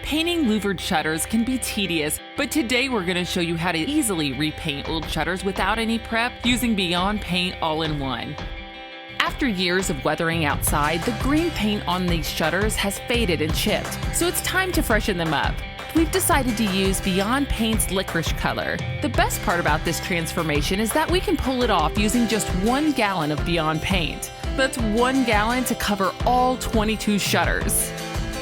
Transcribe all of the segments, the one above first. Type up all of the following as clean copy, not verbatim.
Painting louvered shutters can be tedious, but today we're going to show you how to easily repaint old shutters without any prep using Beyond Paint All-in-One. After years of weathering outside, the green paint on these shutters has faded and chipped, so it's time to freshen them up. We've decided to use Beyond Paint's licorice color. The best part about this transformation is that we can pull it off using just 1 gallon of Beyond Paint. That's 1 gallon to cover all 22 shutters.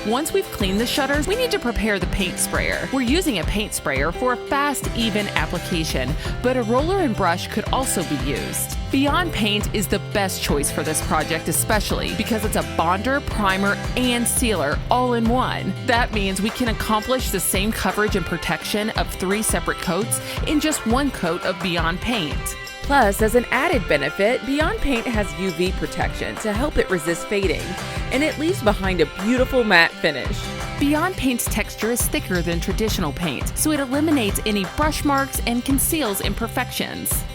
Once we've cleaned the shutters, we need to prepare the paint sprayer. We're using a paint sprayer for a fast, even application, but a roller and brush could also be used. Beyond Paint is the best choice for this project, especially because it's a bonder, primer, and sealer all in one. That means we can accomplish the same coverage and protection of 3 separate coats in just 1 coat of Beyond Paint. Plus, as an added benefit, Beyond Paint has UV protection to help it resist fading, and it leaves behind a beautiful matte finish. Beyond Paint's texture is thicker than traditional paint, so it eliminates any brush marks and conceals imperfections.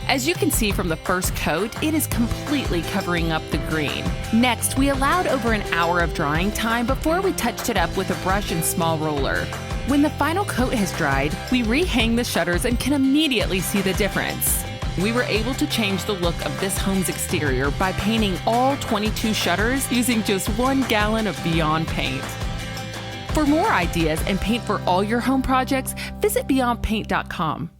As you can see from the first coat, it is completely covering up the green. Next, we allowed over an hour of drying time before we touched it up with a brush and small roller. When the final coat has dried, we rehang the shutters and can immediately see the difference. We were able to change the look of this home's exterior by painting all 22 shutters using just 1 gallon of Beyond Paint. For more ideas and paint for all your home projects, visit beyondpaint.com.